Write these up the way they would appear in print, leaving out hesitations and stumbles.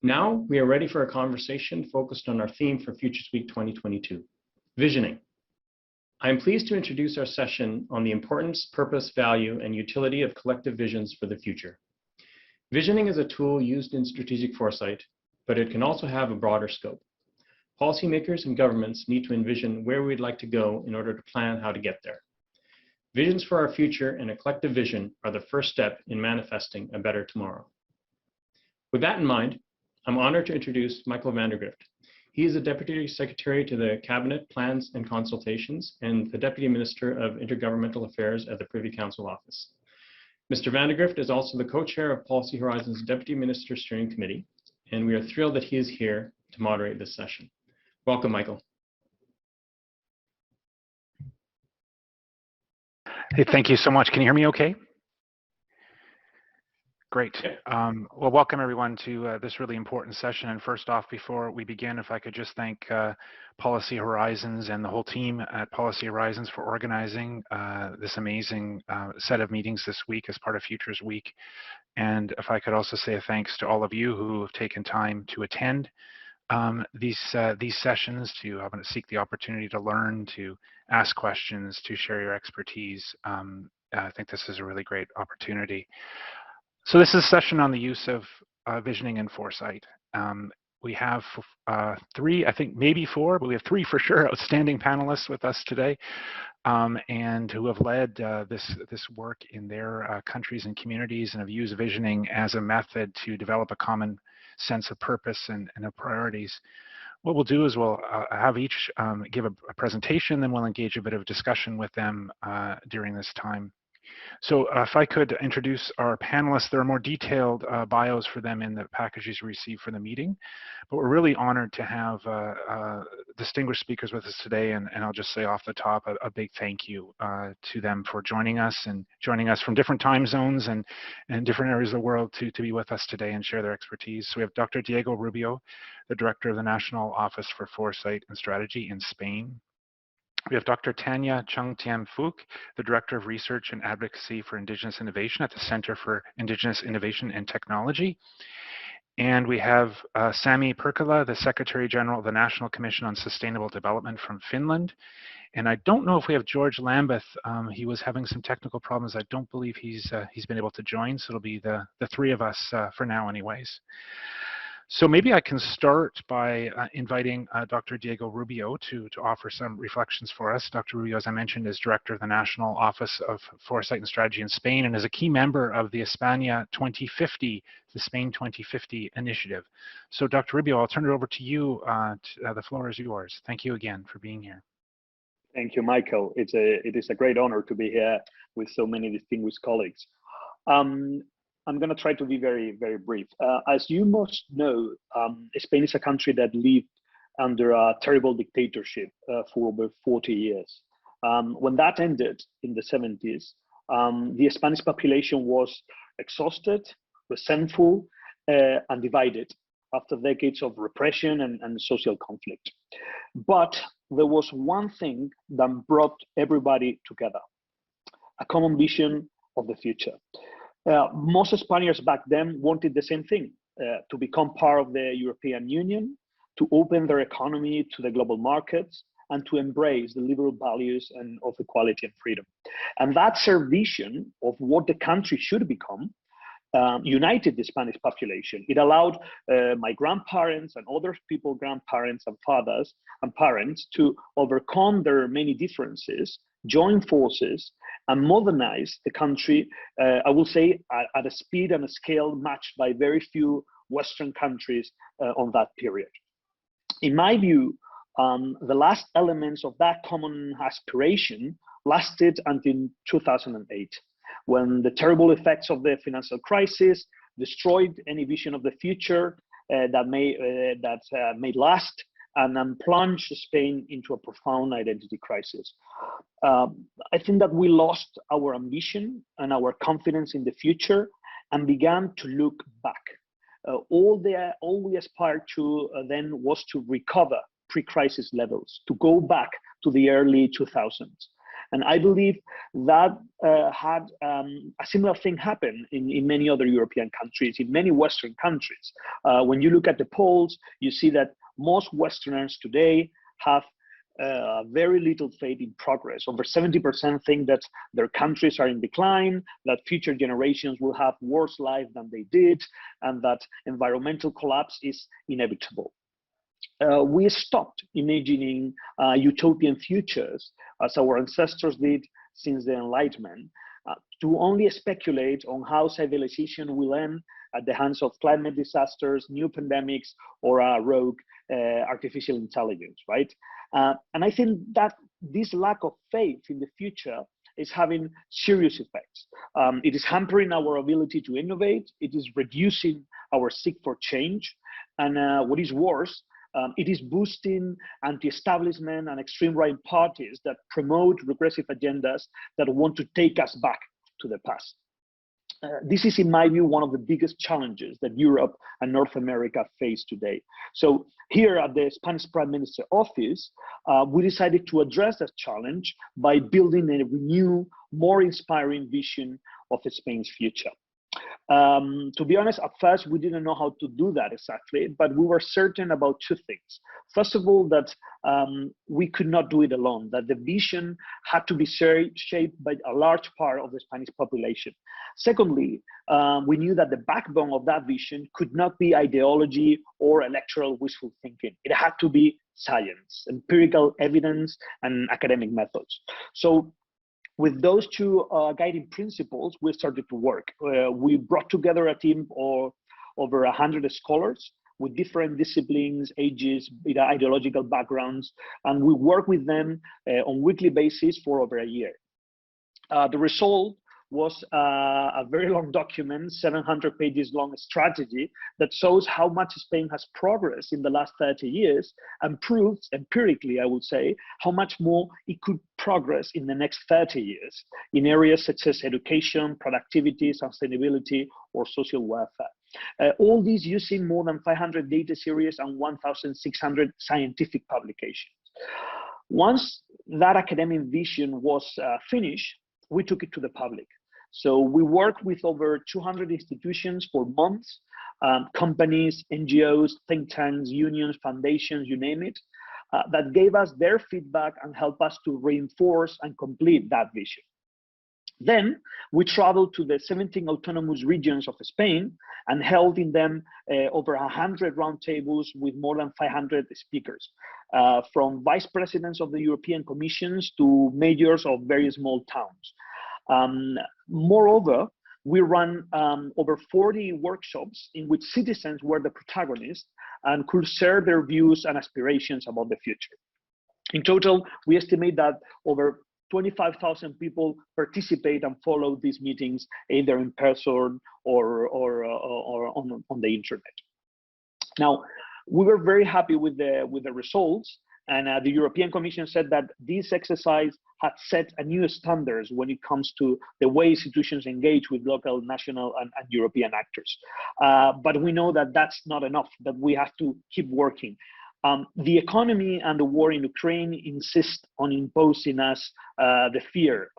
Now we are ready for a conversation focused on our theme for Futures Week 2022, visioning. I am pleased to introduce our session on the importance, purpose, value, and utility of collective visions for the future. Visioning is a tool used in strategic foresight, but it can also have a broader scope. Policymakers and governments need to envision where we'd like to go in order to plan how to get there. Visions for our future and a collective vision are the first step in manifesting a better tomorrow. With that in mind, I'm honored to introduce Michael Vandergrift. He is the Deputy Secretary to the Cabinet Plans and Consultations and the Deputy Minister of Intergovernmental Affairs at the Privy Council Office. Mr. Vandergrift is also the co-chair of Policy Horizon's Deputy Minister Steering Committee, and we are thrilled that he is here to moderate this session. Welcome, Michael. Hey, thank you so much. Can you hear me okay? Great. Well, welcome everyone to this really important session. And first off, before we begin, if I could just thank Policy Horizons and the whole team at Policy Horizons for organizing this amazing set of meetings this week as part of Futures Week. And if I could also say a thanks to all of you who have taken time to attend these sessions, to seek the opportunity to learn, to ask questions, to share your expertise. I think this is a really great opportunity. So this is a session on the use of visioning and foresight. We have three, I think maybe four, but we have three for sure, outstanding panelists with us today, and who have led this work in their countries and communities and have used visioning as a method to develop a common sense of purpose and of priorities. What we'll do is we'll have each give a presentation, then we'll engage a bit of discussion with them during this time. So if I could introduce our panelists, there are more detailed bios for them in the packages you received for the meeting, but we're really honored to have distinguished speakers with us today, and I'll just say off the top a big thank you to them for joining us from different time zones and different areas of the world to be with us today and share their expertise. So we have Dr. Diego Rubio, the Director of the National Office for Foresight and Strategy in Spain. We have Dr. Tanya Chung-Tiam-Fook, the Director of Research and Advocacy for Indigenous Innovation at the Center for Indigenous Innovation and Technology. And we have Sami, Pirkkala, the Secretary General of the National Commission on Sustainable Development from Finland. And I don't know if we have George Lambeth. He was having some technical problems. I don't believe he's been able to join, so it'll be the three of us for now anyways. So maybe I can start by inviting Dr. Diego Rubio to offer some reflections for us. Dr. Rubio, as I mentioned, is Director of the National Office of Foresight and Strategy in Spain and is a key member of the España 2050, the Spain 2050 initiative. So Dr. Rubio, I'll turn it over to you. The floor is yours. Thank you again for being here. Thank you, Michael. It is a great honor to be here with so many distinguished colleagues. I'm going to try to be very, very brief. As you must know, Spain is a country that lived under a terrible dictatorship for over 40 years. When that ended in the 70s, the Spanish population was exhausted, resentful, and divided after decades of repression and social conflict. But there was one thing that brought everybody together, a common vision of the future. Most Spaniards back then wanted the same thing, to become part of the European Union, to open their economy to the global markets, and to embrace the liberal values of equality and freedom. And that's their vision of what the country should become, united the Spanish population. It allowed my grandparents and other people's grandparents and fathers and parents to overcome their many differences, join forces, and modernize the country, I will say, at a speed and a scale matched by very few Western countries on that period. In my view, the last elements of that common aspiration lasted until 2008, when the terrible effects of the financial crisis destroyed any vision of the future that may last, and plunged Spain into a profound identity crisis. I think that we lost our ambition and our confidence in the future and began to look back. All we aspired to then was to recover pre-crisis levels, to go back to the early 2000s. And I believe that had a similar thing happen in many other European countries, in many Western countries. When you look at the polls, you see that most Westerners today have very little faith in progress. Over 70% think that their countries are in decline, that future generations will have worse life than they did, and that environmental collapse is inevitable. We stopped imagining utopian futures as our ancestors did since the Enlightenment, to only speculate on how civilization will end at the hands of climate disasters, new pandemics, or a rogue artificial intelligence, right? And I think that this lack of faith in the future is having serious effects. It is hampering our ability to innovate. It is reducing our seek for change. And what is worse, it is boosting anti-establishment and extreme right parties that promote regressive agendas that want to take us back to the past. This is, in my view, one of the biggest challenges that Europe and North America face today. So here at the Spanish Prime Minister's office, we decided to address that challenge by building a new, more inspiring vision of Spain's future. To be honest, at first, we didn't know how to do that exactly, but we were certain about two things. First of all, that we could not do it alone, that the vision had to be shaped by a large part of the Spanish population. Secondly, we knew that the backbone of that vision could not be ideology or electoral wishful thinking. It had to be science, empirical evidence, and academic methods. So with those two guiding principles, we started to work. We brought together a team of over 100 scholars with different disciplines, ages, ideological backgrounds, and we worked with them on a weekly basis for over a year. The result was a very long document, 700 pages long strategy that shows how much Spain has progressed in the last 30 years and proves empirically, I would say, how much more it could progress in the next 30 years in areas such as education, productivity, sustainability, or social welfare. All these using more than 500 data series and 1,600 scientific publications. Once that academic vision was finished, we took it to the public. So we worked with over 200 institutions for months, companies, NGOs, think tanks, unions, foundations, you name it, that gave us their feedback and helped us to reinforce and complete that vision. Then we traveled to the 17 autonomous regions of Spain and held in them over 100 roundtables with more than 500 speakers, from vice presidents of the European Commissions to mayors of very small towns. Moreover, we ran over 40 workshops in which citizens were the protagonists and could share their views and aspirations about the future. In total, we estimate that over 25,000 people participate and follow these meetings either in person or on the internet. Now, we were very happy with the results, and the European Commission said that this exercise had set a new standards when it comes to the way institutions engage with local, national, and European actors. But we know that that's not enough, that we have to keep working. The economy and the war in Ukraine insist on imposing us the fear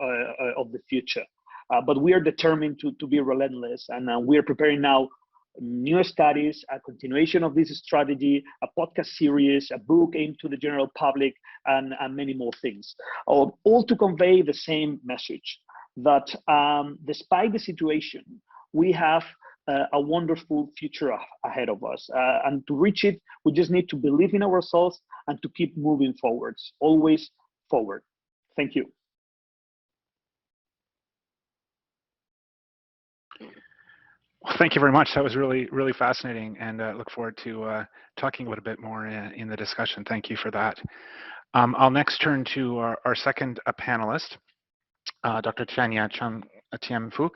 of the future. But we are determined to be relentless, and we are preparing now new studies, a continuation of this strategy, a podcast series, a book aimed to the general public, and many more things, all to convey the same message, that despite the situation, we have a wonderful future ahead of us. And to reach it, we just need to believe in ourselves and to keep moving forwards, always forward. Thank you. Well, thank you very much. That was really, really fascinating, and look forward to talking a little bit more in the discussion. Thank you for that. I'll next turn to our second panelist, Dr. Tanya Chung-Tiam-Fook.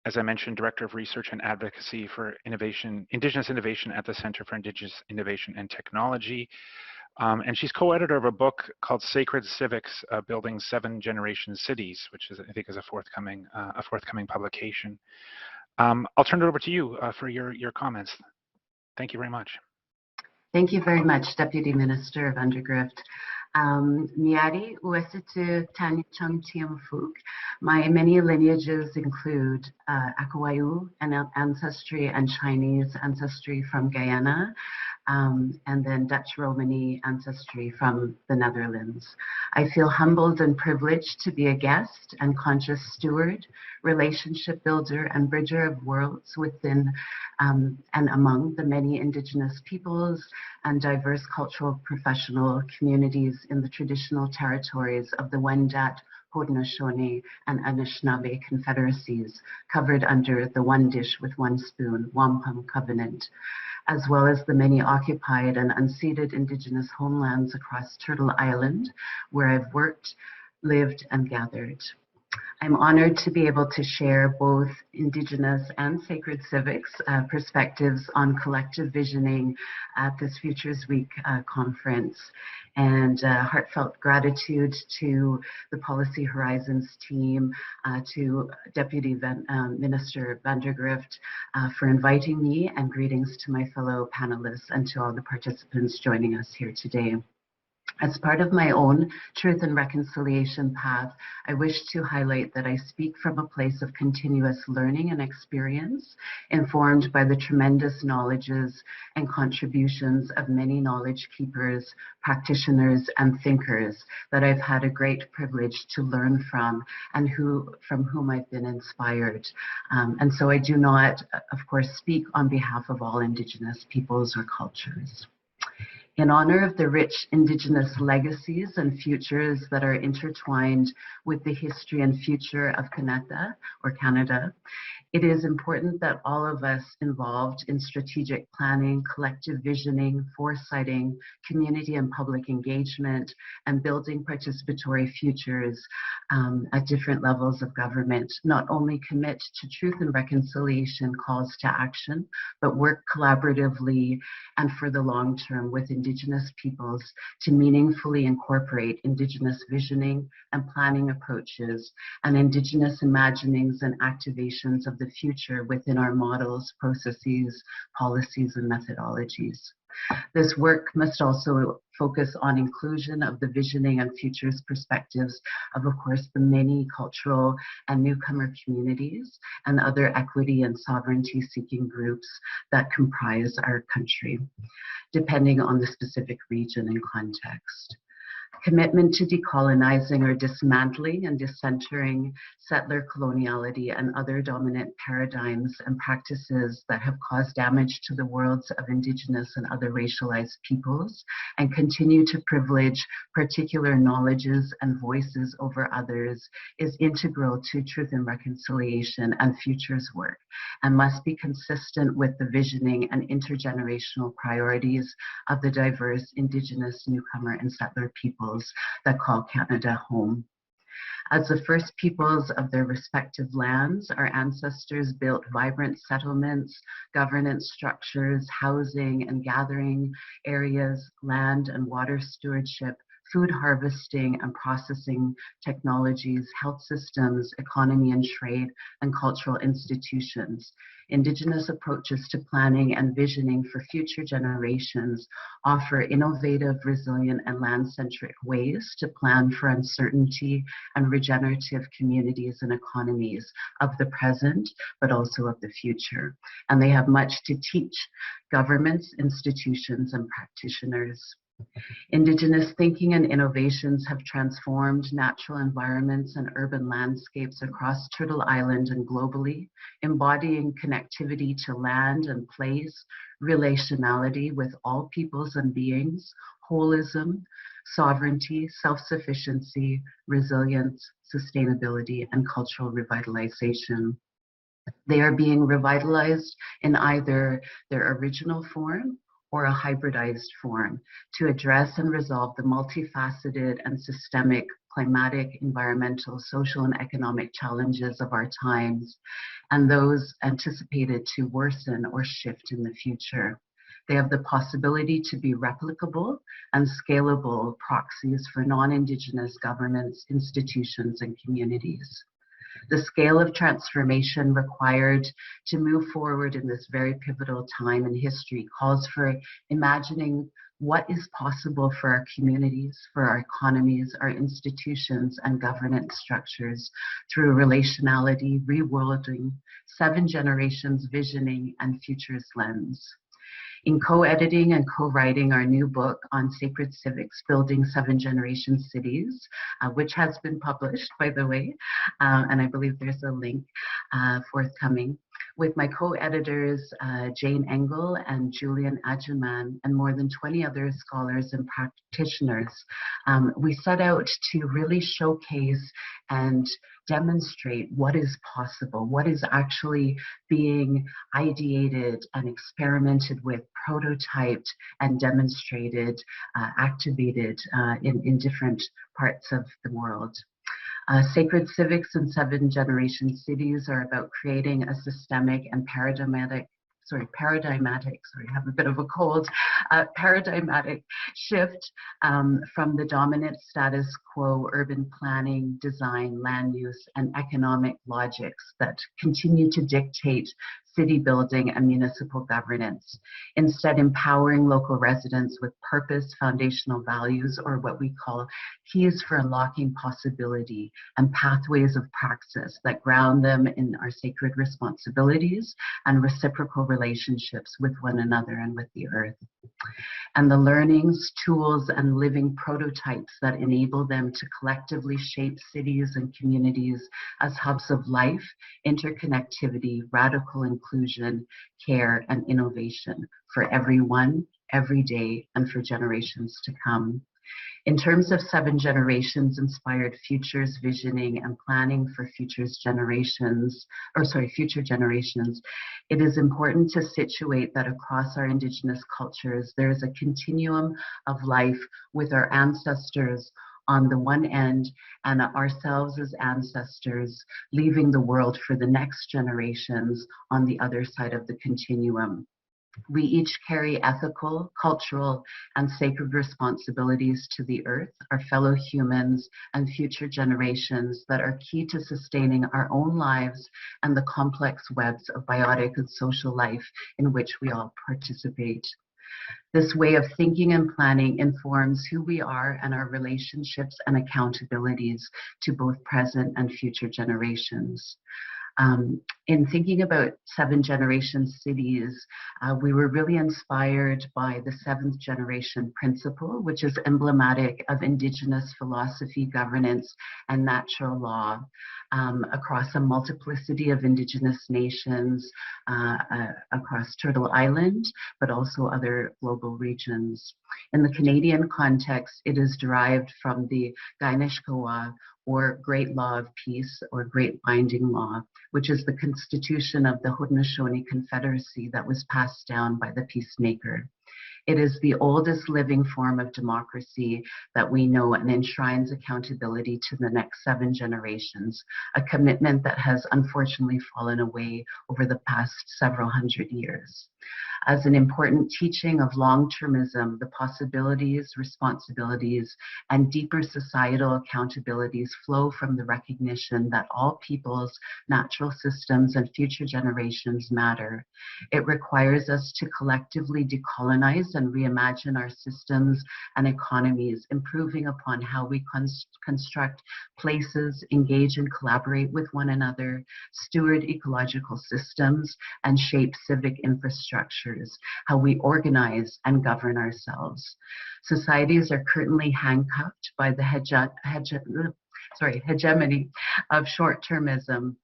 As I mentioned, Director of Research and Advocacy for Indigenous Innovation at the Center for Indigenous Innovation and Technology. And she's co-editor of a book called Sacred Civics, Building 7-Generation Cities, which is, I think, is a forthcoming publication. I'll turn it over to you for your comments. Thank you very much. Thank you very much, Deputy Minister Vandergrift. Miari Uesitu Tanya Chung-Tiam-Fook. My many lineages include Akawayu ancestry and Chinese ancestry from Guyana, and then Dutch Romani ancestry from the Netherlands. I feel humbled and privileged to be a guest and conscious steward, relationship builder, and bridger of worlds within and among the many Indigenous peoples and diverse cultural professional communities in the traditional territories of the Wendat, Haudenosaunee, and Anishinaabe confederacies covered under the One Dish with One Spoon Wampum Covenant, as well as the many occupied and unceded Indigenous homelands across Turtle Island, where I've worked, lived, and gathered. I'm honored to be able to share both Indigenous and sacred civics perspectives on collective visioning at this Futures Week conference. And heartfelt gratitude to the Policy Horizons team, to Deputy Minister Vandergrift for inviting me, and greetings to my fellow panelists and to all the participants joining us here today. As part of my own truth and reconciliation path, I wish to highlight that I speak from a place of continuous learning and experience, informed by the tremendous knowledges and contributions of many knowledge keepers, practitioners, and thinkers that I've had a great privilege to learn from and from whom I've been inspired. And so I do not, of course, speak on behalf of all Indigenous peoples or cultures. In honor of the rich Indigenous legacies and futures that are intertwined with the history and future of Canada, it is important that all of us involved in strategic planning, collective visioning, foresighting, community and public engagement, and building participatory futures at different levels of government, not only commit to truth and reconciliation calls to action, but work collaboratively and for the long term with Indigenous peoples to meaningfully incorporate Indigenous visioning and planning approaches and Indigenous imaginings and activations of the future within our models, processes, policies, and methodologies. This work must also focus on inclusion of the visioning and futures perspectives of course, the many cultural and newcomer communities and other equity and sovereignty-seeking groups that comprise our country, depending on the specific region and context. Commitment to decolonizing or dismantling and decentering settler coloniality and other dominant paradigms and practices that have caused damage to the worlds of Indigenous and other racialized peoples and continue to privilege particular knowledges and voices over others is integral to truth and reconciliation and futures work and must be consistent with the visioning and intergenerational priorities of the diverse Indigenous, newcomer, and settler peoples that call Canada home. As the first peoples of their respective lands, our ancestors built vibrant settlements, governance structures, housing and gathering areas, land and water stewardship, food harvesting and processing technologies, health systems, economy and trade, and cultural institutions. Indigenous approaches to planning and visioning for future generations offer innovative, resilient, and land-centric ways to plan for uncertainty and regenerative communities and economies of the present, but also of the future. And they have much to teach governments, institutions, and practitioners. Indigenous thinking and innovations have transformed natural environments and urban landscapes across Turtle Island and globally, embodying connectivity to land and place, relationality with all peoples and beings, holism, sovereignty, self-sufficiency, resilience, sustainability, and cultural revitalization. They are being revitalized in either their original form or a hybridized form to address and resolve the multifaceted and systemic climatic, environmental, social, and economic challenges of our times, and those anticipated to worsen or shift in the future. They have the possibility to be replicable and scalable proxies for non-Indigenous governments, institutions, and communities. The scale of transformation required to move forward in this very pivotal time in history calls for imagining what is possible for our communities, for our economies, our institutions, and governance structures through relationality, reworlding, 7 generations visioning, and futures lens. In co-editing and co-writing our new book on sacred civics, building 7 generation cities, which has been published, by the way, and I believe there's a link forthcoming, with my co-editors, Jane Engel and Julian Adjaman, and more than 20 other scholars and practitioners. We set out to really showcase and demonstrate what is possible, what is actually being ideated and experimented with, prototyped and demonstrated, activated in different parts of the world. Sacred Civics and 7 Generation Cities are about creating a systemic and paradigmatic, I have a bit of a cold, paradigmatic shift from the dominant status quo urban planning, design, land use, and economic logics that continue to dictate city building and municipal governance. Instead, empowering local residents with purpose, foundational values, or what we call keys for unlocking possibility and pathways of praxis that ground them in our sacred responsibilities and reciprocal relationships with one another and with the earth. And the learnings, tools, and living prototypes that enable them to collectively shape cities and communities as hubs of life, interconnectivity, radical inclusion, care, and innovation for everyone, every day, and for generations to come. In terms of 7 generations inspired futures visioning and planning for future generations, it is important to situate that across our Indigenous cultures, there is a continuum of life with our ancestors on the one end and ourselves as ancestors leaving the world for the next generations on the other side of the continuum. We each carry ethical, cultural, and sacred responsibilities to the earth, our fellow humans, and future generations that are key to sustaining our own lives and the complex webs of biotic and social life in which we all participate. This way of thinking and planning informs who we are and our relationships and accountabilities to both present and future generations. In thinking about 7 generation cities, we were really inspired by the 7th generation principle, which is emblematic of Indigenous philosophy, governance, and natural law across a multiplicity of Indigenous nations across Turtle Island, but also other global regions. In the Canadian context, it is derived from the Gainishkawa, or Great Law of Peace, or Great Binding Law, which is the constitution of the Haudenosaunee Confederacy that was passed down by the peacemaker. It is the oldest living form of democracy that we know and enshrines accountability to the next 7 generations, a commitment that has unfortunately fallen away over the past several hundred years. As an important teaching of long-termism, the possibilities, responsibilities, and deeper societal accountabilities flow from the recognition that all peoples, natural systems, and future generations matter. It requires us to collectively decolonize and reimagine our systems and economies, improving upon how we construct places, engage and collaborate with one another, steward ecological systems, and shape civic infrastructures, how we organize and govern ourselves. Societies are currently handcuffed by the hegemony of short-termism,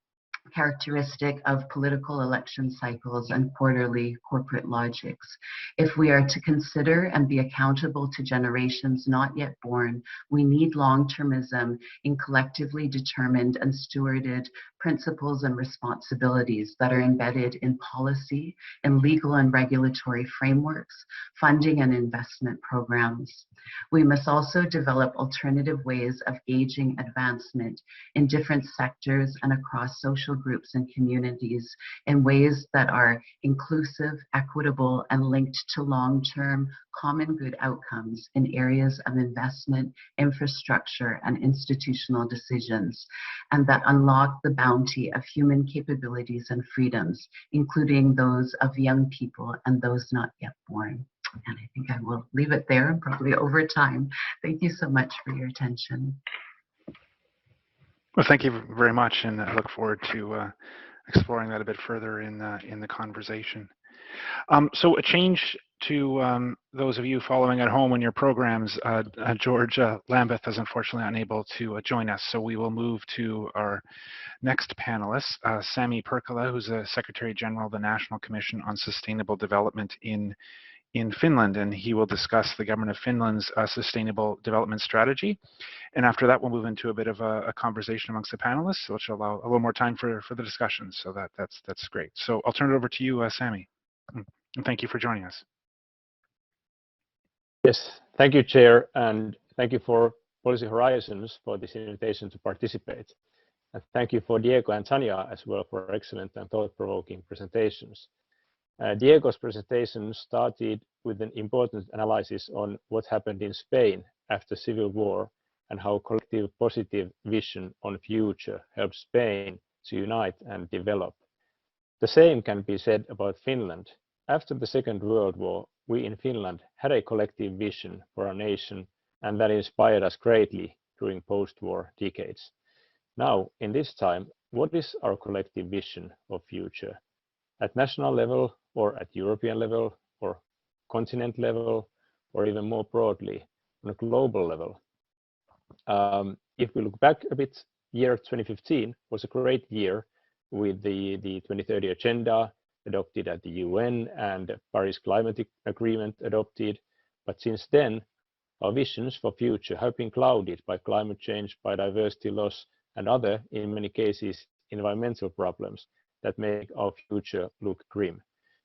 characteristic of political election cycles and quarterly corporate logics. If we are to consider and be accountable to generations not yet born, we need long-termism in collectively determined and stewarded principles and responsibilities that are embedded in policy, in legal and regulatory frameworks, funding and investment programs. We must also develop alternative ways of gauging advancement in different sectors and across social groups groups and communities in ways that are inclusive, equitable, and linked to long-term common good outcomes in areas of investment, infrastructure, and institutional decisions, and that unlock the bounty of human capabilities and freedoms, including those of young people and those not yet born. And I think I will leave it there, probably over time. Thank you so much for your attention. Well, thank you very much, and I look forward to exploring that a bit further in the conversation. So a change to those of you following at home in your programs. George Lambeth is unfortunately unable to join us, so we will move to our next panelist, Sami Pirkkala, who's a Secretary General of the National Commission on Sustainable Development in Finland, and he will discuss the government of Finland's sustainable development strategy. And after that, we'll move into a bit of a conversation amongst the panelists, which will allow a little more time for the discussion. So that's great. So I'll turn it over to you, Sami. And thank you for joining us. Yes, thank you, Chair, and thank you for Policy Horizons for this invitation to participate. And thank you for Diego and Tanya as well for excellent and thought-provoking presentations. Diego's presentation started with an important analysis on what happened in Spain after civil war and how collective positive vision on future helped Spain to unite and develop. The same can be said about Finland. After the Second World War, we in Finland had a collective vision for our nation, and that inspired us greatly during post-war decades. Now, in this time, what is our collective vision of future? At national level, or at European level, or continent level, or even more broadly, on a global level? If we look back a bit, year 2015 was a great year with the 2030 Agenda adopted at the UN and the Paris Climate Agreement adopted. But since then, our visions for future have been clouded by climate change, biodiversity loss, and other, in many cases, environmental problems that make our future look grim.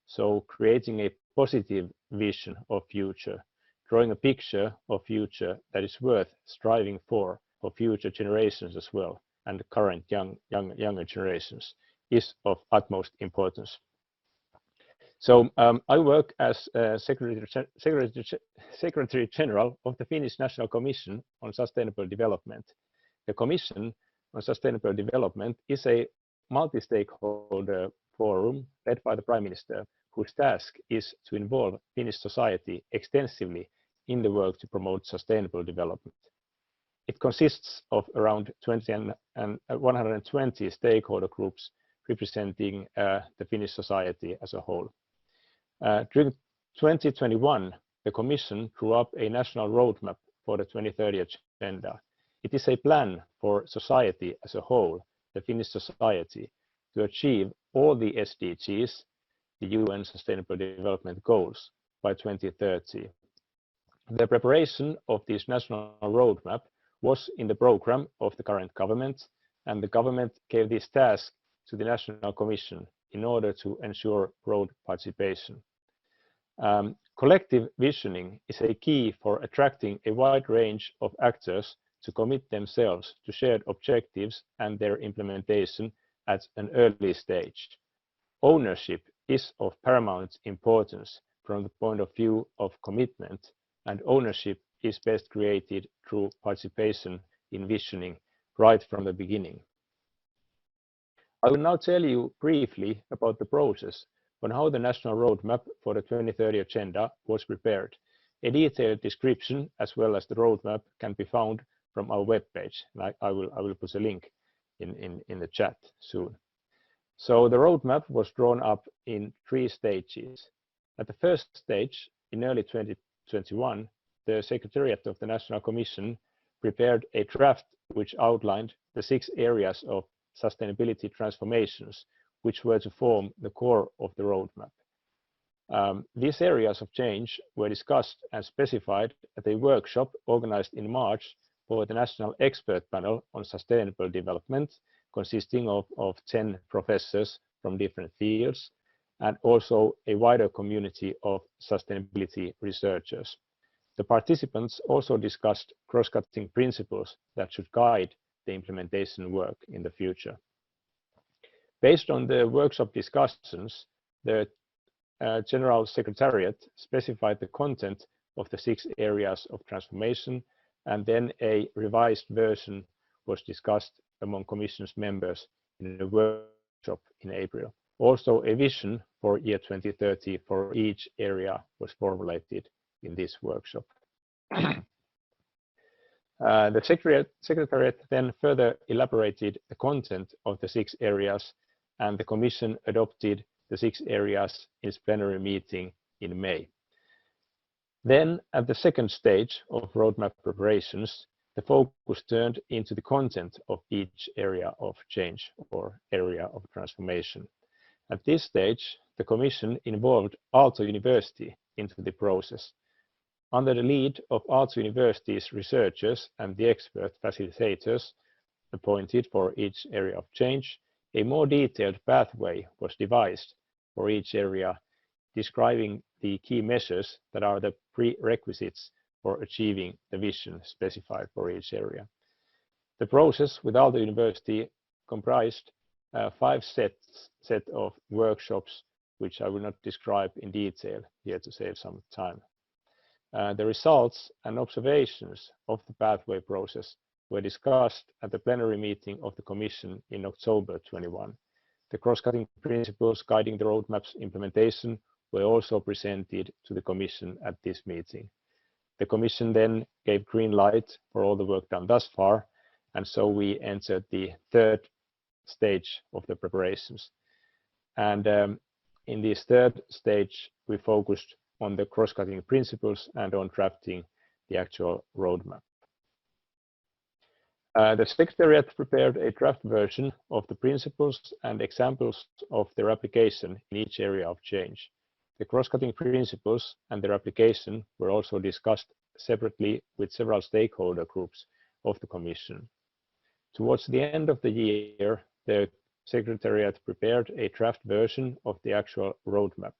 So creating a positive vision of future, drawing a picture of future that is worth striving for future generations as well, and the current younger generations, is of utmost importance. So I work as Secretary General of the Finnish National Commission on Sustainable Development. The Commission on Sustainable Development is a multi-stakeholder forum led by the Prime Minister, whose task is to involve Finnish society extensively in the work to promote sustainable development. It consists of around 120 stakeholder groups representing the Finnish society as a whole. During 2021, the Commission drew up a national roadmap for the 2030 Agenda. It is a plan for society as a whole, the Finnish society, to achieve all the SDGs, the UN Sustainable Development Goals, by 2030. The preparation of this national roadmap was in the program of the current government, and the government gave this task to the National Commission in order to ensure broad participation. Collective visioning is a key for attracting a wide range of actors to commit themselves to shared objectives and their implementation at an early stage. Ownership is of paramount importance from the point of view of commitment, and ownership is best created through participation in visioning right from the beginning. I will now tell you briefly about the process on how the national roadmap for the 2030 Agenda was prepared. A detailed description as well as the roadmap can be found from our webpage. I will put a link in the chat soon. So the roadmap was drawn up in 3 stages. At the first stage, in early 2021, the Secretariat of the National Commission prepared a draft which outlined the 6 areas of sustainability transformations which were to form the core of the roadmap. These areas of change were discussed and specified at a workshop organized in March for the National Expert Panel on Sustainable Development, consisting of 10 professors from different fields, and also a wider community of sustainability researchers. The participants also discussed cross-cutting principles that should guide the implementation work in the future. Based on the workshop discussions, the General Secretariat specified the content of the 6 areas of transformation, and then a revised version was discussed among Commission's members in a workshop in April. Also, a vision for year 2030 for each area was formulated in this workshop. The Secretariat then further elaborated the content of the 6 areas, and the Commission adopted the 6 areas in its plenary meeting in May. Then, at the second stage of roadmap preparations, the focus turned into the content of each area of change or area of transformation. At this stage, the Commission involved Aalto University into the process. Under the lead of Aalto University's researchers and the expert facilitators appointed for each area of change, a more detailed pathway was devised for each area, describing the key measures that are the prerequisites for achieving the vision specified for each area. The process with Aalto University comprised 5 set of workshops, which I will not describe in detail here to save some time. The results and observations of the pathway process were discussed at the plenary meeting of the Commission in October 21. The cross-cutting principles guiding the roadmap's implementation were also presented to the Commission at this meeting. The Commission then gave green light for all the work done thus far, and so we entered the 3rd stage of the preparations. And in this 3rd stage, we focused on the cross-cutting principles and on drafting the actual roadmap. The Secretariat prepared a draft version of the principles and examples of their application in each area of change. The cross-cutting principles and their application were also discussed separately with several stakeholder groups of the Commission. Towards the end of the year, the Secretariat prepared a draft version of the actual roadmap.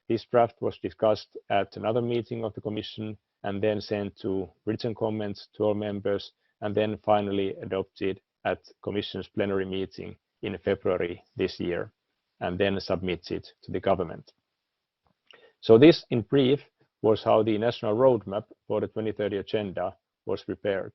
This draft was discussed at another meeting of the Commission and then sent to written comments to all members, and then finally adopted at Commission's plenary meeting in February this year, and then submitted to the government. So this, in brief, was how the national roadmap for the 2030 agenda was prepared.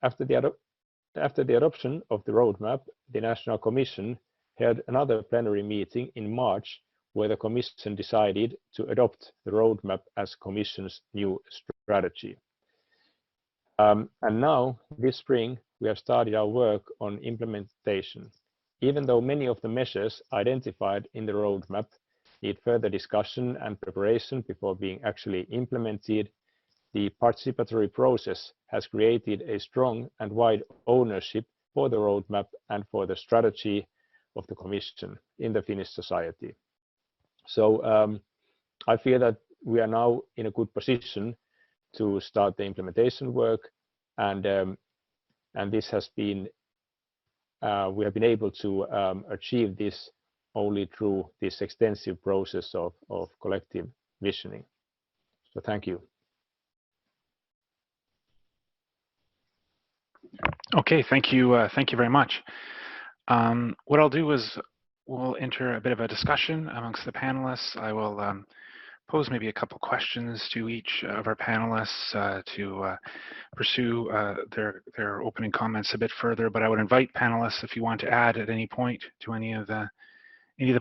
After the adoption of the roadmap, the National Commission held another plenary meeting in March, where the Commission decided to adopt the roadmap as Commission's new strategy. And now, this spring, we have started our work on implementation. Even though many of the measures identified in the roadmap need further discussion and preparation before being actually implemented, the participatory process has created a strong and wide ownership for the roadmap and for the strategy of the Commission in the Finnish society. So I feel that we are now in a good position to start the implementation work, and this has been we have been able to achieve this only through this extensive process of collective visioning. So thank you. Okay, thank you very much. What I'll do is we'll enter a bit of a discussion amongst the panelists. I will pose maybe a couple questions to each of our panelists to pursue their opening comments a bit further. But I would invite panelists, if you want to add at any point to any of the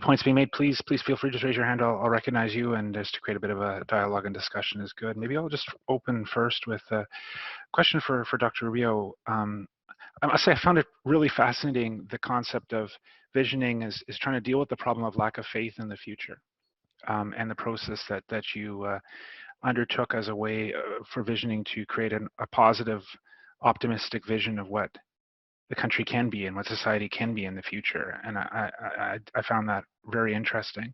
points being made, please feel free to just raise your hand. I'll recognize you, and just to create a bit of a dialogue and discussion is good. Maybe I'll just open first with a question for Dr. Rubio. I must say I found it really fascinating, the concept of visioning is trying to deal with the problem of lack of faith in the future, and the process that you undertook as a way for visioning to create a positive, optimistic vision of what the country can be and what society can be in the future. And I found that very interesting.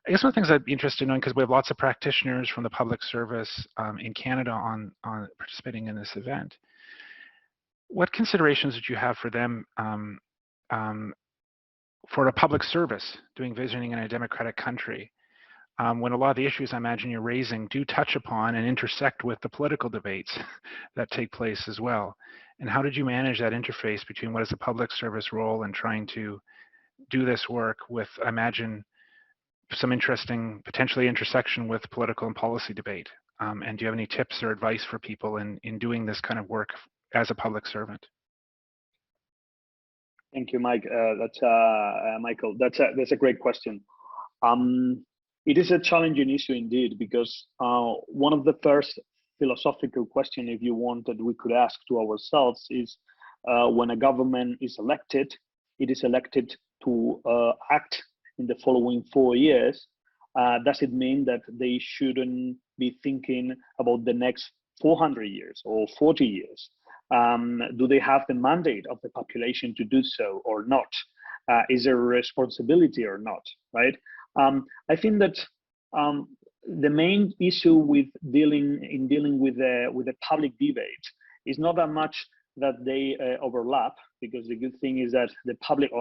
I guess one of the things I'd be interested in knowing, because we have lots of practitioners from the public service in Canada on participating in this event, what considerations did you have for them for a public service doing visioning in a democratic country, when a lot of the issues I imagine you're raising do touch upon and intersect with the political debates that take place as well? And how did you manage that interface between what is a public service role and trying to do this work with, I imagine, some interesting, potentially intersection with political and policy debate. And do you have any tips or advice for people in doing this kind of work as a public servant? Thank you, Mike. Michael. That's a great question. It is a challenging issue indeed, because one of the first philosophical question, if you want, that we could ask to ourselves is, when a government is elected, it is elected to act in the following 4 years. Does it mean that they shouldn't be thinking about the next 400 years or 40 years? Do they have the mandate of the population to do so or not? Is there a responsibility or not, right? I think that the main issue with dealing with the public debate is not that much that they overlap, because the good thing is that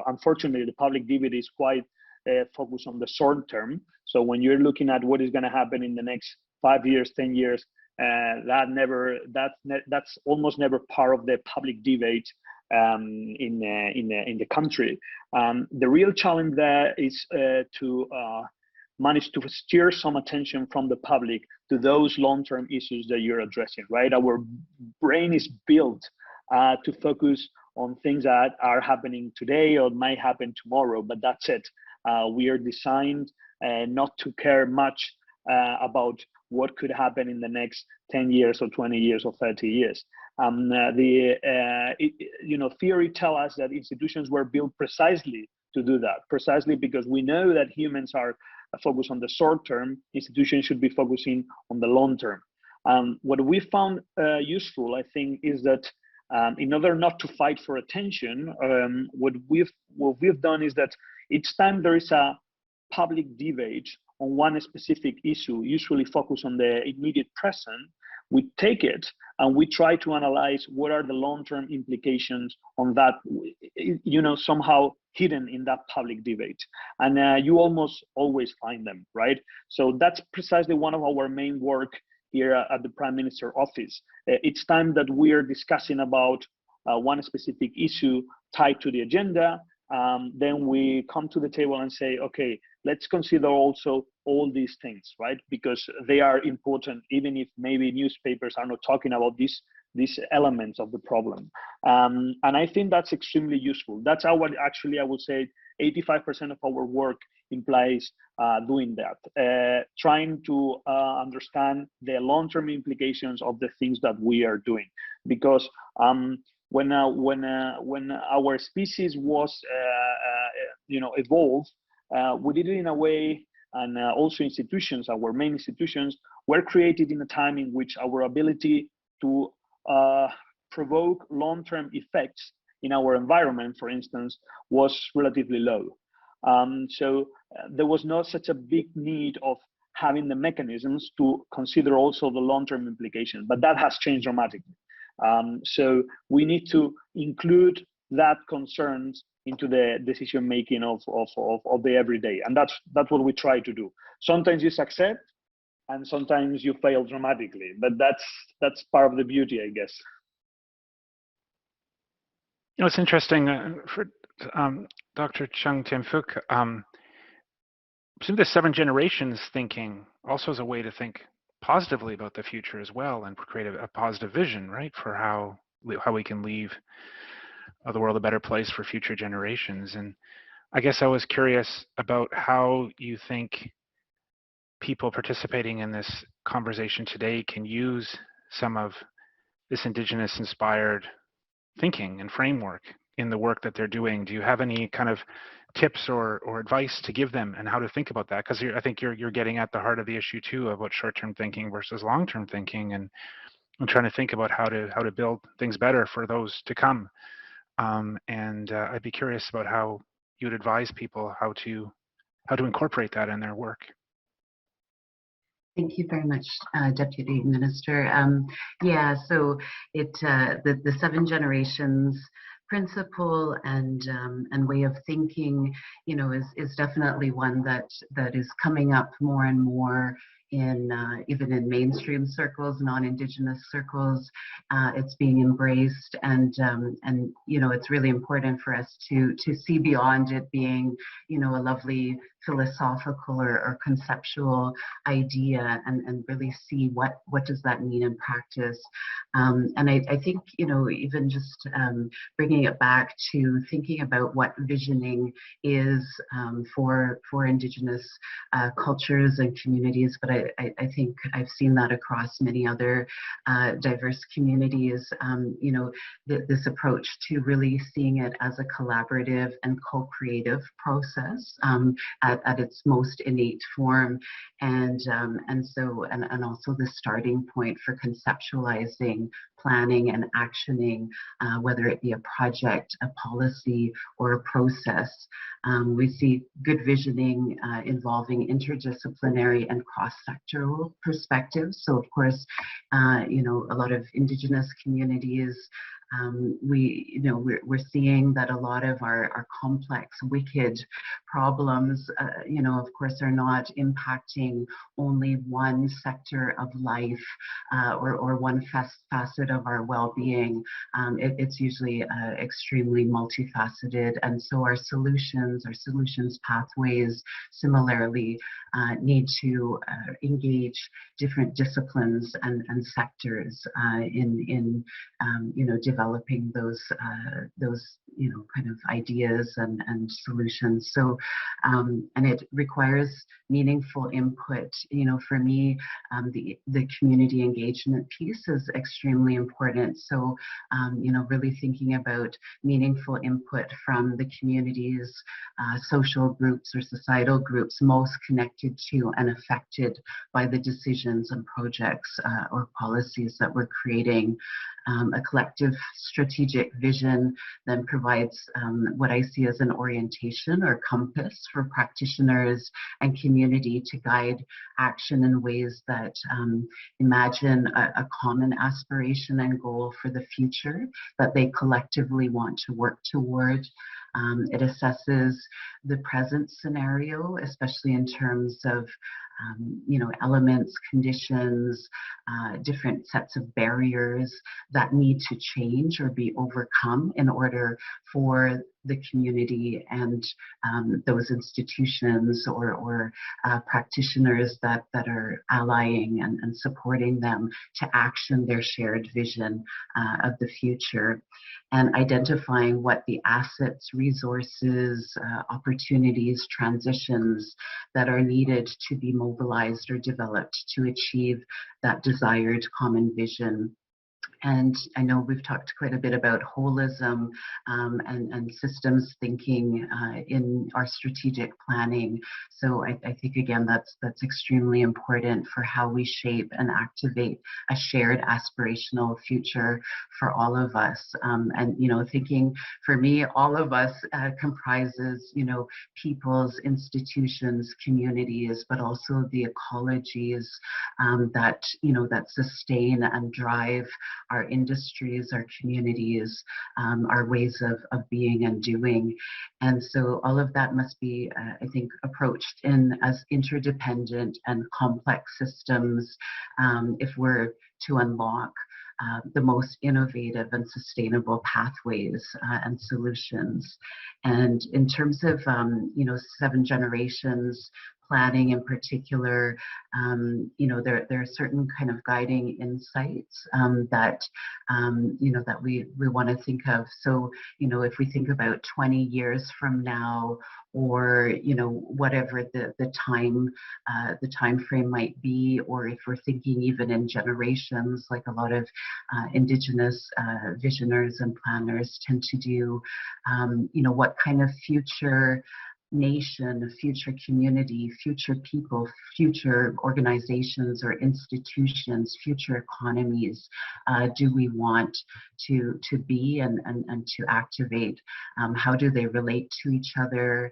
unfortunately, the public debate is quite focused on the short term. So when you're looking at what is going to happen in the next 5 years, 10 years, that's almost never part of the public debate in the country. The real challenge there is to manage to steer some attention from the public to those long-term issues that you're addressing, right? Our brain is built to focus on things that are happening today or might happen tomorrow, but that's it. We are designed not to care much about what could happen in the next 10 years or 20 years or 30 years. Theory tells us that institutions were built precisely to do that, precisely because we know that humans are focused on the short term. Institutions should be focusing on the long term. What we found useful, I think, is that in order not to fight for attention, what we've done is that each time there is a public debate on one specific issue, usually focused on the immediate present, we take it and we try to analyze what are the long-term implications on that, somehow hidden in that public debate. And you almost always find them, right? So that's precisely one of our main work here at the Prime Minister's office. It's time that we are discussing about one specific issue tied to the agenda. Then we come to the table and say, okay, let's consider also all these things, right? Because they are important, even if maybe newspapers are not talking about these elements of the problem. And I think that's extremely useful. That's our, actually, I would say 85% of our work implies doing that, trying to understand the long-term implications of the things that we are doing. Because when our species was evolved, we did it in a way, and also institutions, our main institutions, were created in a time in which our ability to provoke long-term effects in our environment, for instance, was relatively low. So there was not such a big need of having the mechanisms to consider also the long-term implications, but that has changed dramatically. So we need to include that concerns into the decision making of the everyday, and that's what we try to do. Sometimes you succeed, and sometimes you fail dramatically, but that's part of the beauty, I guess. It's interesting for Dr. Chung-Tiam-Fook. Some of the 7 generations thinking also is a way to think positively about the future as well, and create a positive vision, right, for how we can leave the world a better place for future generations. And I guess I was curious about how you think people participating in this conversation today can use some of this Indigenous inspired thinking and framework in the work that they're doing. Do you have any kind of tips or advice to give them and how to think about that? Because I think you're getting at the heart of the issue too, about short-term thinking versus long-term thinking, and I'm trying to think about how to build things better for those to come. And I'd be curious about how you'd advise people how to incorporate that in their work. Thank you very much, Deputy Minister. Yeah, so the 7 generations principle and way of thinking, is definitely one that is coming up more and more even in mainstream circles, non-Indigenous circles. It's being embraced, and you know, it's really important for us to see beyond it being, you know, a lovely philosophical or conceptual idea, and really see what does that mean in practice. And I think, you know, even just bringing it back to thinking about what visioning is for Indigenous cultures and communities, but I think I've seen that across many other diverse communities, you know, this approach to really seeing it as a collaborative and co-creative process at its most innate form, and also the starting point for conceptualizing, planning, and actioning, whether it be a project, a policy, or a process. We see good visioning involving interdisciplinary and cross-sectoral perspectives. So of course, you know, a lot of Indigenous communities, we're seeing that a lot of our complex, wicked problems, you know, of course, are not impacting only one sector of life or one facet of our well-being. It's usually extremely multifaceted, and so our solutions pathways similarly need to engage different disciplines and sectors in you know, developing those you know, kind of ideas and solutions. So and it requires meaningful input. You know, for me, the community engagement piece is extremely important. So you know, really thinking about meaningful input from the communities, social groups or societal groups most connected to and affected by the decisions and projects or policies that we're creating. A collective strategic vision then provides what I see as an orientation or compass for practitioners and community to guide action in ways that imagine a common aspiration and goal for the future that they collectively want to work toward. It assesses the present scenario, especially in terms of you know, elements, conditions, different sets of barriers that need to change or be overcome in order for the community and those institutions or practitioners that are allying and supporting them to action their shared vision of the future, and identifying what the assets, resources, opportunities, transitions that are needed to be mobilized or developed to achieve that desired common vision. And I know we've talked quite a bit about holism and systems thinking in our strategic planning. So I think, again, that's extremely important for how we shape and activate a shared aspirational future for all of us. And, you know, thinking for me, all of us comprises, you know, people's, institutions, communities, but also the ecologies that, you know, that sustain and drive our industries, our communities, our ways of being and doing. And so all of that must be, I think, approached in as interdependent and complex systems if we're to unlock the most innovative and sustainable pathways and solutions. And in terms of, you know, 7 generations planning in particular, you know, there are certain kind of guiding insights that, you know, that we want to think of. So, you know, if we think about 20 years from now, or, you know, whatever the time frame might be, or if we're thinking even in generations, like a lot of Indigenous visionaries and planners tend to do, you know, what kind of future nation, future community, future people, future organizations or institutions, future economies do we want to be and to activate? How do they relate to each other?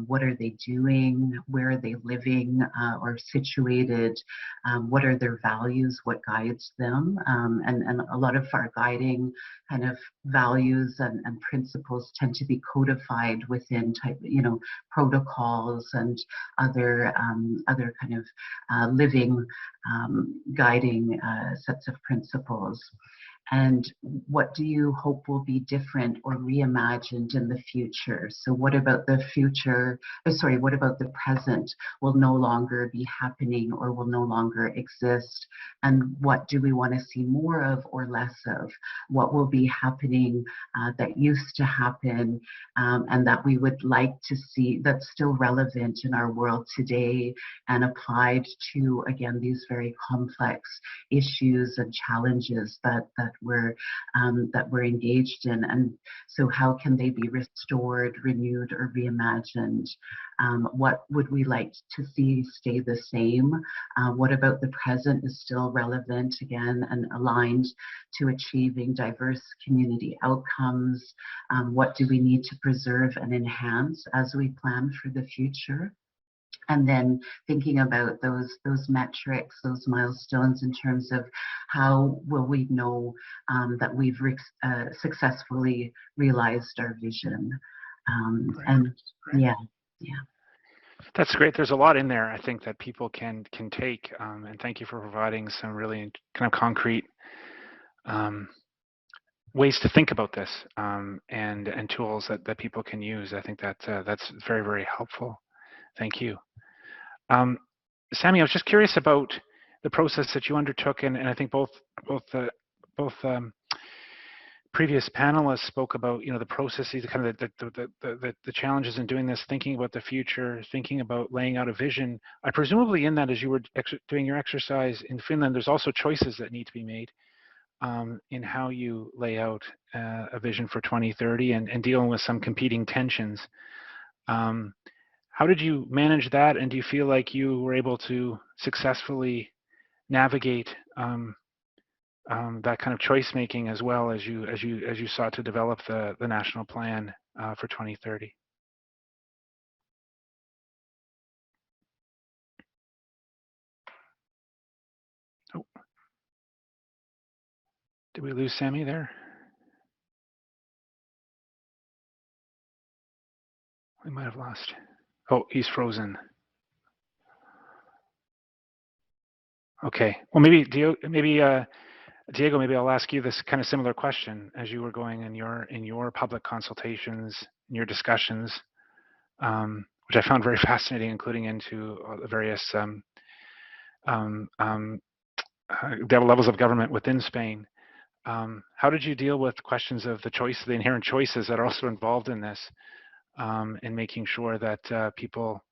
What are they doing? Where are they living or situated? What are their values? What guides them? And a lot of our guiding kind of values and principles tend to be codified within protocols and other kind of living guiding sets of principles. And what do you hope will be different or reimagined in the future? So what about the future, what about the present will no longer be happening or will no longer exist? And what do we want to see more of or less of? What will be happening that used to happen and that we would like to see that's still relevant in our world today and applied to, again, these very complex issues and challenges that we're engaged in, and so how can they be restored, renewed, or reimagined? What would we like to see stay the same? What about the present is still relevant, again, and aligned to achieving diverse community outcomes? What do we need to preserve and enhance as we plan for the future? And then thinking about those metrics, those milestones in terms of how will we know that we've successfully realized our vision. And yeah. That's great. There's a lot in there, I think, that people can take. And thank you for providing some really kind of concrete ways to think about this and tools that people can use. I think that's very, very helpful. Thank you. Sami, I was just curious about the process that you undertook, and I think both previous panelists spoke about, the processes, kind of the challenges in doing this, thinking about the future, thinking about laying out a vision. I presumably in that, as you were doing your exercise in Finland, there's also choices that need to be made in how you lay out a vision for 2030 and dealing with some competing tensions. How did you manage that, and do you feel like you were able to successfully navigate that kind of choice making as well as you sought to develop the national plan for 2030? Oh, did we lose Sami there? We might have lost. Oh, he's frozen. Okay. Well, maybe Diego, maybe I'll ask you this kind of similar question as you were going in your public consultations, in your discussions, which I found very fascinating, including into the various levels of government within Spain. How did you deal with questions of the inherent choices that are also involved in this? And making sure that people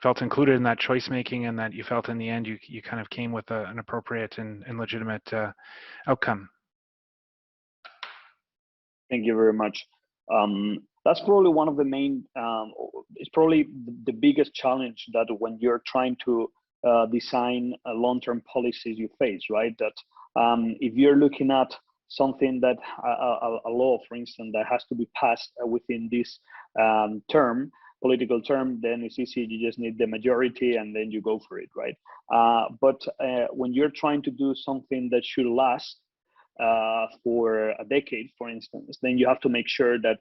felt included in that choice making, and that you felt in the end you kind of came with an appropriate and legitimate outcome. Thank you very much. That's probably one of the main, it's probably the biggest challenge that when you're trying to design a long-term policies you face, right? That if you're looking at something that a law, for instance, that has to be passed within this political term, then it's easy. You just need the majority and then you go for it, right? But when you're trying to do something that should last for a decade, for instance, then you have to make sure that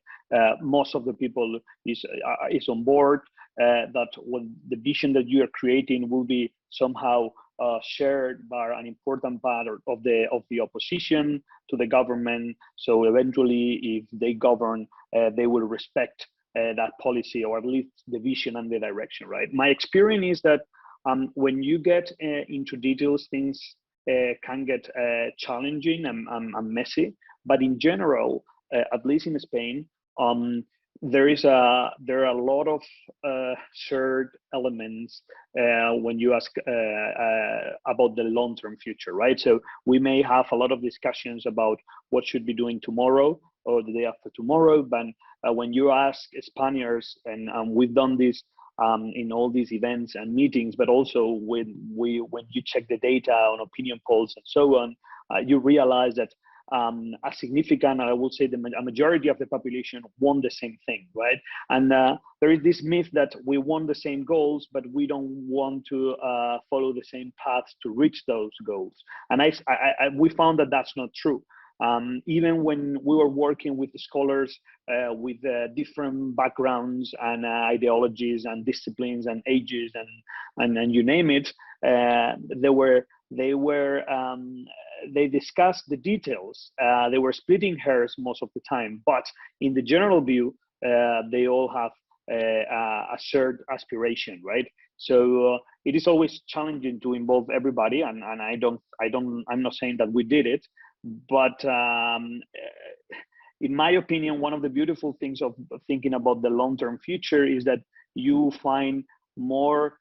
most of the people is on board, that when the vision that you are creating will be somehow shared by an important part of the opposition to the government. So eventually, if they govern, they will respect that policy, or at least the vision and the direction, right? My experience is that when you get into details, things can get challenging and messy. But in general, at least in Spain, there are a lot of shared elements when you ask about the long-term future, right? So we may have a lot of discussions about what should be doing tomorrow or the day after tomorrow, but when you ask Spaniards, and we've done this in all these events and meetings, but also when you check the data on opinion polls and so on, you realize that a significant, I would say a majority of the population want the same thing, right? And there is this myth that we want the same goals, but we don't want to follow the same paths to reach those goals. And we found that that's not true. Even when we were working with scholars with different backgrounds and ideologies and disciplines and ages and you name it, they discussed the details. They were splitting hairs most of the time, but in the general view, they all have a shared aspiration, right? So it is always challenging to involve everybody, and I'm not saying that we did it, but in my opinion, one of the beautiful things of thinking about the long-term future is that you find more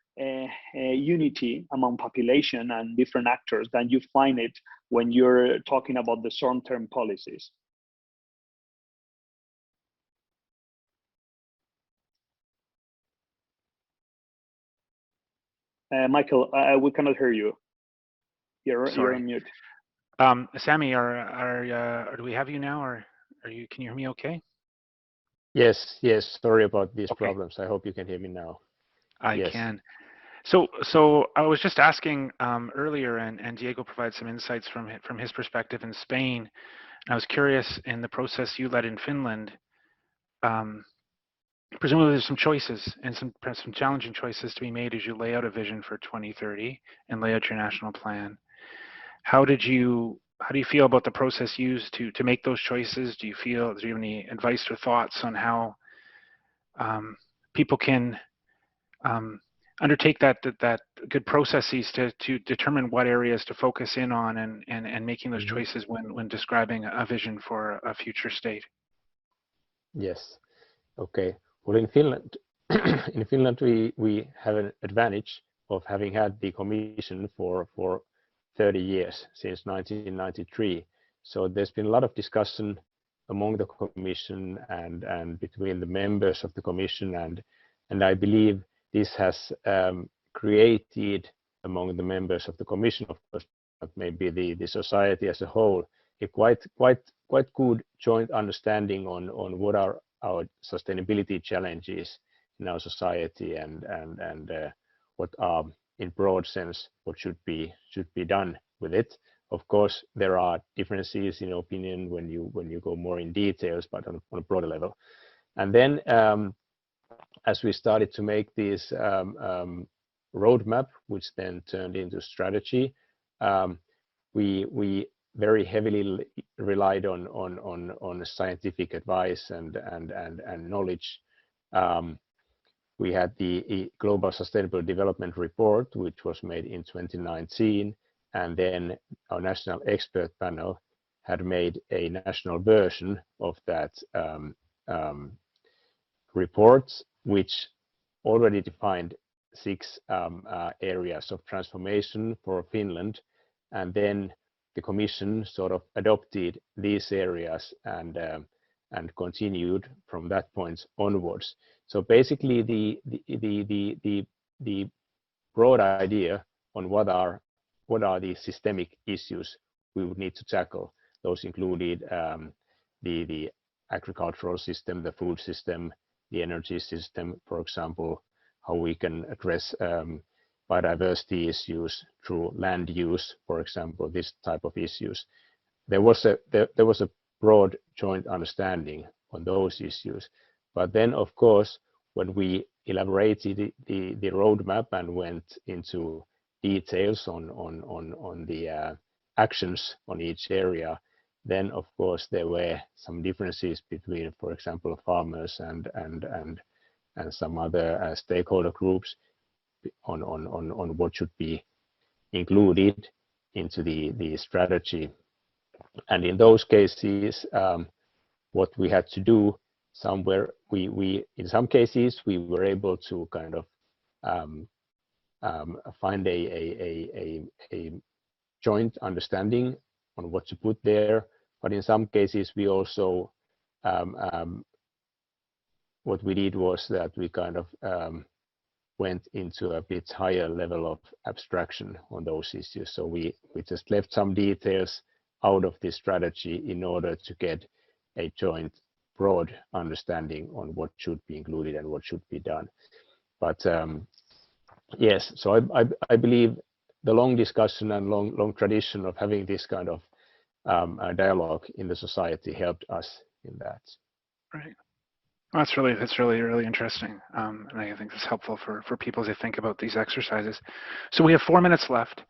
unity among population and different actors than you find it when you're talking about the short-term policies. Michael, we cannot hear you. You're on mute. Sami, do we have you now, or can you hear me okay? Yes. Sorry about these problems. I hope you can hear me now. I can. So I was just asking earlier, and Diego provided some insights from his perspective in Spain. And I was curious, in the process you led in Finland, presumably there's some choices and some challenging choices to be made as you lay out a vision for 2030 and lay out your national plan. How do you feel about the process used to make those choices? Do you have any advice or thoughts on how people can undertake that good processes to determine what areas to focus in on and making those choices when describing a vision for a future state? Yes. Okay. Well, in Finland, we have an advantage of having had the Commission for 30 years, since 1993. So there's been a lot of discussion among the Commission and between the members of the Commission, and I believe this has created among the members of the Commission, of course, but maybe the society as a whole, a quite good joint understanding on what are our sustainability challenges in our society and what are, in broad sense, what should be done with it. Of course, there are differences in opinion when you go more in details, but on a broader level. And then as we started to make this roadmap, which then turned into strategy, we very heavily relied on scientific advice and knowledge. We had the Global Sustainable Development Report, which was made in 2019, and then our national expert panel had made a national version of that report, which already defined 6 areas of transformation for Finland, and then the Commission sort of adopted these areas and continued from that point onwards. So basically, the broad idea on what are the systemic issues we would need to tackle. Those included the agricultural system, the food system, the energy system, for example, how we can address biodiversity issues through land use, for example, this type of issues. There was a broad joint understanding on those issues. But then, of course, when we elaborated the roadmap and went into details on the actions on each area, then of course there were some differences between, for example, farmers and some other stakeholder groups on what should be included into the strategy. And in those cases, what we had to do, in some cases we were able to kind of find a joint understanding on what to put there, but in some cases we also what we did was that we kind of went into a bit higher level of abstraction on those issues. So we just left some details out of this strategy in order to get a joint broad understanding on what should be included and what should be done. But yes, so I believe the long discussion and long tradition of having this kind of dialogue in the society helped us in that. Right. Well, that's really interesting, and I think it's helpful for people as they think about these exercises. So we have 4 minutes left.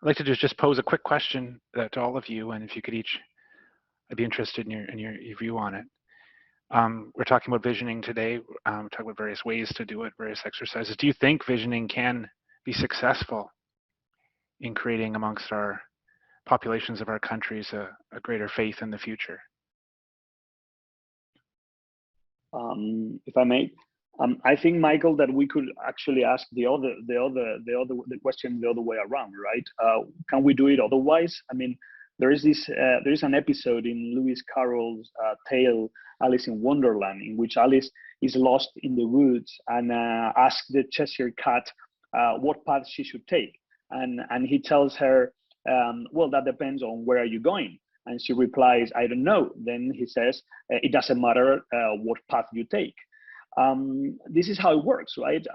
I'd like to just pose a quick question to all of you, and if you could each, I'd be interested in your view on it. We're talking about visioning today. We're talking about various ways to do it, various exercises. Do you think visioning can be successful in creating amongst our populations of our countries a greater faith in the future? If I may, I think, Michael, that we could actually ask the question the other way around, right? Can we do it otherwise? I mean, there is an episode in Lewis Carroll's tale Alice in Wonderland, in which Alice is lost in the woods and asks the Cheshire Cat what path she should take, and he tells her, well, that depends on where are you going. And she replies, I don't know. Then he says, it doesn't matter what path you take. This is how it works, right?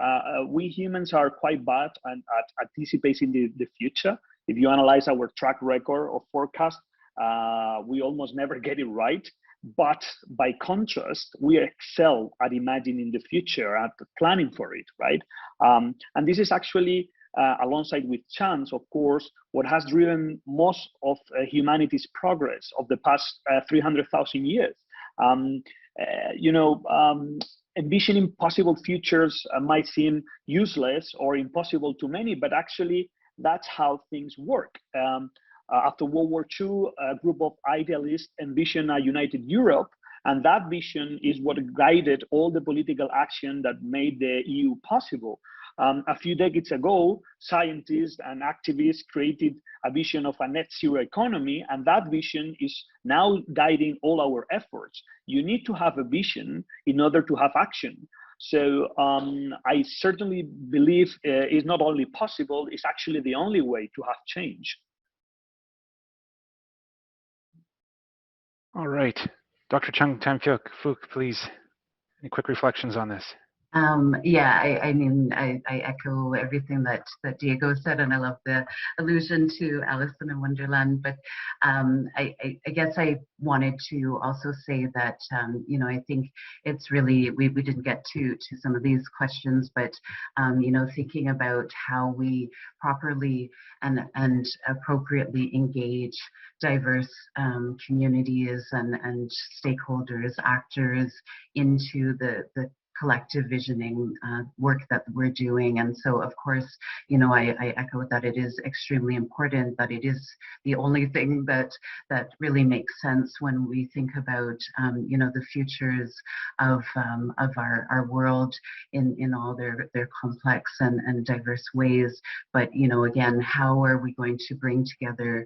We humans are quite bad at anticipating the future. If you analyze our track record of forecast, we almost never get it right. But by contrast, we excel at imagining the future, at planning for it, right? And this is actually, alongside with chance, of course, what has driven most of humanity's progress of the past 300,000 years. Envisioning possible futures might seem useless or impossible to many, but actually that's how things work. After World War II, a group of idealists envisioned a united Europe, and that vision is what guided all the political action that made the EU possible. A few decades ago, scientists and activists created a vision of a net zero economy, and that vision is now guiding all our efforts. You need to have a vision in order to have action. So I certainly believe it's not only possible, it's actually the only way to have change. All right. Dr. Chung-Tiam-Fook, please, any quick reflections on this? Yeah, I mean, I echo everything that Diego said, and I love the allusion to Alice in Wonderland. But I guess I wanted to also say that I think it's really we didn't get to some of these questions, but thinking about how we properly and appropriately engage diverse communities and stakeholders, actors into the collective visioning work that we're doing. And so, of course, I echo that it is extremely important, that it is the only thing that really makes sense when we think about, the futures of our world in all their complex and diverse ways. But, again, how are we going to bring together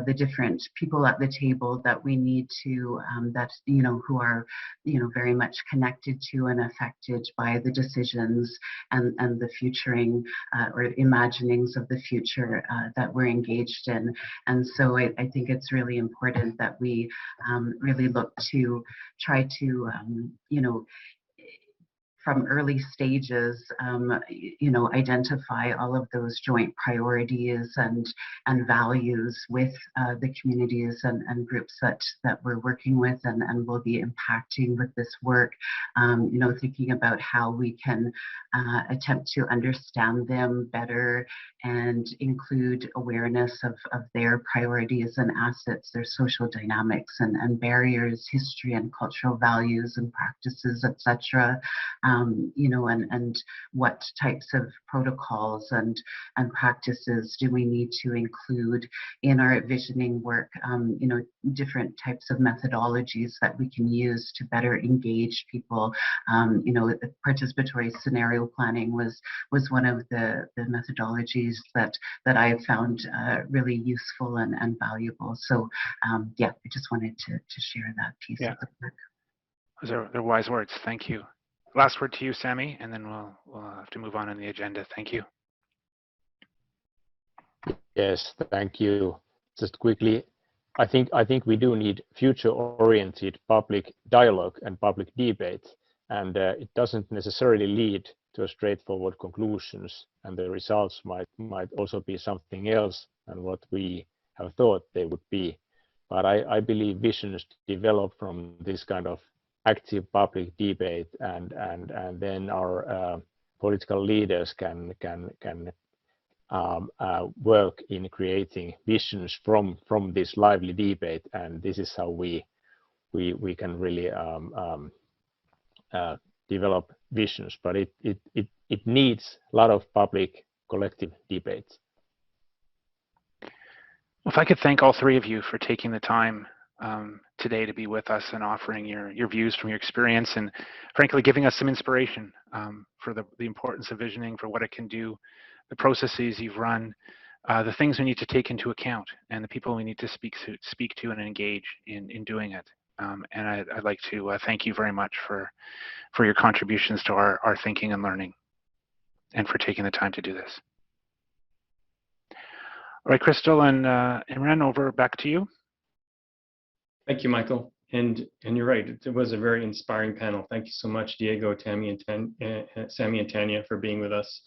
the different people at the table that we need to, who are, very much connected to and affected by the decisions and the futuring or imaginings of the future that we're engaged in. And so I think it's really important that we really look to try to, from early stages, identify all of those joint priorities and values with the communities and groups that we're working with and will be impacting with this work. Thinking about how we can attempt to understand them better and include awareness of their priorities and assets, their social dynamics and barriers, history and cultural values and practices, etc. And what types of protocols and practices do we need to include in our visioning work, different types of methodologies that we can use to better engage people. Participatory scenario planning was one of the methodologies that I found really useful and valuable. So I just wanted to share that piece of the work. Those are wise words. Thank you. Last word to you, Sami, and then we'll have to move on the agenda. Thank you. Yes, thank you. Just quickly, I think we do need future-oriented public dialogue and public debate, and it doesn't necessarily lead to straightforward conclusions, and the results might also be something else than what we have thought they would be. But I believe visions develop from this kind of active public debate, and then our political leaders can work in creating visions from this lively debate, and this is how we can really develop visions. But it needs a lot of public collective debates. Well, if I could thank all three of you for taking the time today to be with us and offering your views from your experience, and frankly giving us some inspiration for the importance of visioning, for what it can do, the processes you've run, the things we need to take into account, and the people we need to speak to and engage in doing it. And I'd like to thank you very much for your contributions to our thinking and learning, and for taking the time to do this. All right, Crystal and Imran, back to you. Thank you, Michael. And you're right, it was a very inspiring panel. Thank you so much, Diego, Sami, and Tanya, for being with us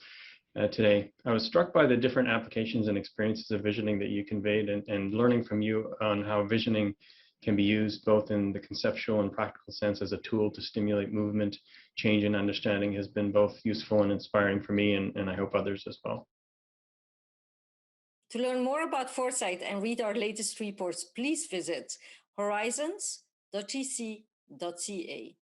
today. I was struck by the different applications and experiences of visioning that you conveyed, and learning from you on how visioning can be used both in the conceptual and practical sense as a tool to stimulate movement, change, and understanding has been both useful and inspiring for me, and I hope others as well. To learn more about Foresight and read our latest reports, please visit horizons.gc.ca.